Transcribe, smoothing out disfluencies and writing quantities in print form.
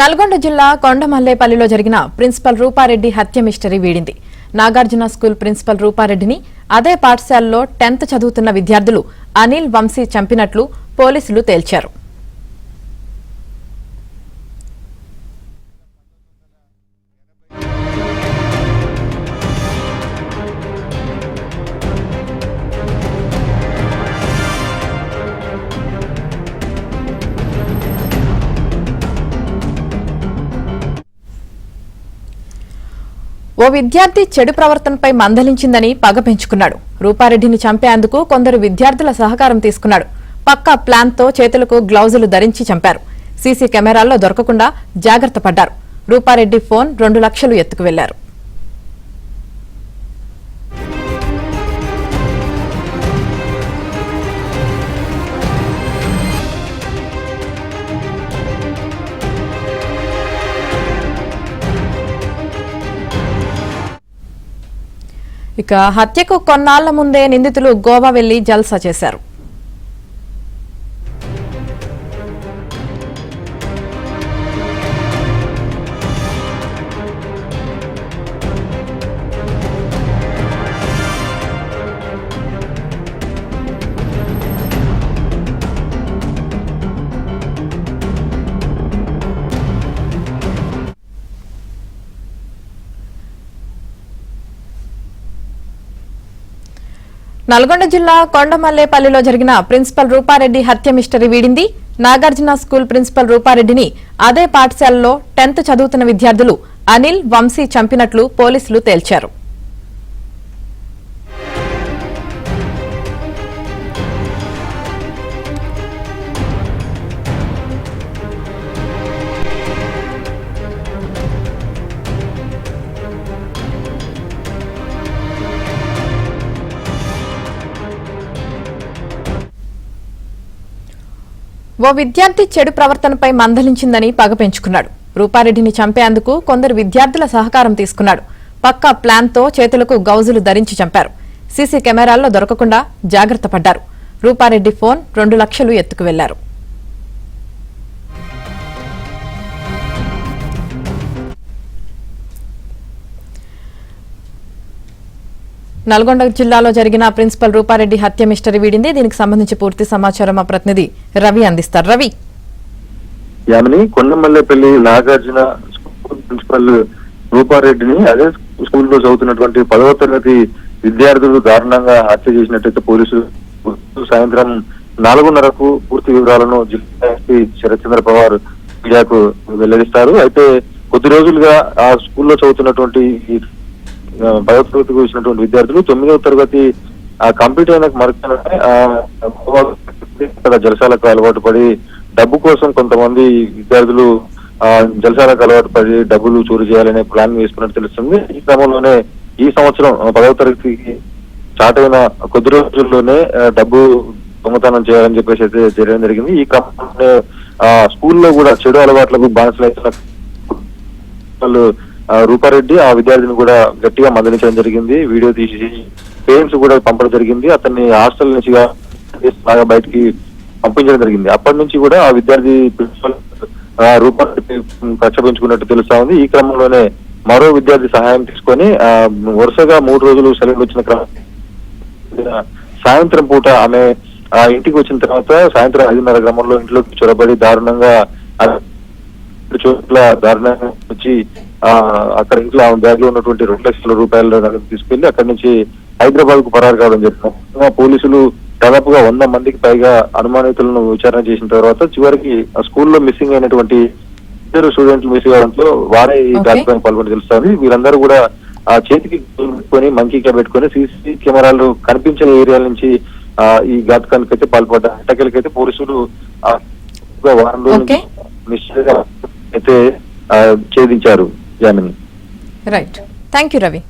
నల్గొండ జిల్లా కొండమల్లేపల్లిలో జరిగిన ప్రిన్సిపల్ రూపారెడ్డి హత్య మిస్టరీ వీడింది. నాగార్జున స్కూల్ ప్రిన్సిపల్ రూపారెడ్డిని అదే పాఠశాలలో 10th చదువుతున్న విద్యార్థులు అనిల్ వంశీ చంపినట్లు పోలీసులు తేల్చారు. ఓ విద్యార్థి చెడు ప్రవర్తనపై మందలించిందని పగ పెంచుకున్నాడు. రూపారెడ్డిని చంపేందుకు కొందరు విద్యార్థుల సహకారం తీసుకున్నాడు. పక్కా ప్లాన్తో చేతులకు గ్లౌజులు ధరించి చంపారు. సీసీ కెమెరాల్లో దొరకకుండా జాగ్రత్త పడ్డారు. రూపారెడ్డి ఫోన్ 2 లక్షలు ఎత్తుకు వెళ్లారు. ఇక హత్యకు కొన్నాళ్ల ముందే నిందితులు గోవా వెళ్లి జల్సా చేశారు. నల్గొండ జిల్లా కొండమల్లేపల్లిలో జరిగిన ప్రిన్సిపల్ రూపారెడ్డి హత్య మిస్టరీ వీడింది. నాగార్జున స్కూల్ ప్రిన్సిపల్ రూపారెడ్డిని అదే పాఠశాలలో 10th చదువుతున్న విద్యార్థులు అనిల్ వంశీ చంపినట్లు పోలీసులు తేల్చారు. ఓ విద్యార్థి చెడు ప్రవర్తనపై మందలించిందని పగ పెంచుకున్నాడు. రూపారెడ్డిని చంపేందుకు కొందరు విద్యార్థుల సహకారం తీసుకున్నాడు. పక్కా ప్లాన్తో చేతులకు గౌజులు ధరించి చంపారు. సీసీ కెమెరాల్లో దొరకకుండా జాగ్రత్త పడ్డారు. రూపారెడ్డి ఫోన్ 2 లక్షలు ఎత్తుకు వెళ్లారు. నల్గొండ జిల్లాలో జరిగిన ప్రిన్సిపల్ రూపారెడ్డి హత్య మిస్టరీ వీడింది. దీనికి సంబంధించి పూర్తి సమాచారం మా ప్రతినిధి రవి అందిస్తారు. రవి, కొండమల్లేపల్లి నాగార్జున స్కూల్ ప్రిన్సిపల్ రూపారెడ్డిని అదే స్కూల్లో చదువుతున్నటువంటి 10వ తరగతి విద్యార్థులు దారుణంగా హత్య చేసినట్టయితే పోలీసులు సాయంత్రం 4:30కు పూర్తి వివరాలను జిల్లా ఎస్పీ శరత్చంద్ర పవార్ మీడియాకు వెల్లడిస్తారు. అయితే కొద్ది రోజులుగా ఆ స్కూల్లో చదువుతున్నటువంటి 10వ తరగతికి వచ్చినటువంటి విద్యార్థులు 9వ తరగతి కంప్లీట్ అయిన మరుక్షణమే జలసాలకు అలవాటు పడి డబ్బు కోసం కొంతమంది విద్యార్థులు జలసాలకు అలవాటు పడి డబ్బులు చోరీ చేయాలనే ప్లాన్ వేసుకున్నట్టు తెలుస్తుంది. ఈ క్రమంలోనే ఈ సంవత్సరం 10వ తరగతికి స్టార్ట్ అయిన కొద్ది రోజుల్లోనే డబ్బు దొంగతనం చేయాలని చెప్పేసి అయితే చేయడం జరిగింది. ఈ క్రమంలోనే స్కూల్లో కూడా చెడు అలవాట్లకు బానిసలైతున్న రూపారెడ్డి ఆ విద్యార్థిని కూడా గట్టిగా మందలించడం జరిగింది. వీడియో తీసి పేరెంట్స్ కూడా పంపడం జరిగింది. అతన్ని హాస్టల్ నుంచి బయటికి పంపించడం జరిగింది. అప్పటి నుంచి కూడా ఆ విద్యార్థి ప్రిన్సిపల్ రూపారెడ్డి కక్ష పెంచుకున్నట్టు తెలుస్తా ఉంది. ఈ క్రమంలోనే మరో విద్యార్థి సహాయం తీసుకొని వరుసగా 3 రోజులు సెలవులు వచ్చిన క్రమం సాయంత్రం పూట ఆమె ఇంటికి వచ్చిన తర్వాత సాయంత్రం 5:30 గ్రామంలో ఇంట్లోకి చొరబడి దారుణంగా వచ్చి అక్కడ ఇంట్లో బ్యాగ్ లో ఉన్నటువంటి 2 లక్షల రూపాయల నగదు తీసుకెళ్లి అక్కడి నుంచి హైదరాబాద్ కు పరారు కావడం జరిగింది. పోలీసులు దాదాపుగా 100 మందికి పైగా అనుమానితులను విచారణ చేసిన తర్వాత చివరికి ఆ స్కూల్లో మిస్సింగ్ అయినటువంటి 2 స్టూడెంట్లు మిస్ కావడంతో వారే ఈ ఘాతకానికి పాల్గొని తెలుస్తుంది. వీరందరూ కూడా ఆ చేతికి పెట్టుకొని మంకీగా పెట్టుకొని సీసీ కెమెరాలు కనిపించిన ఏరియాల నుంచి ఈ ఘాతకానికి అయితే పాల్పడ్డారు. అటకెలకైతే పోలీసులు వారం రోజులు నిశ్చయంగా అయితే ఛేదించారు. Right, thank you Ravi.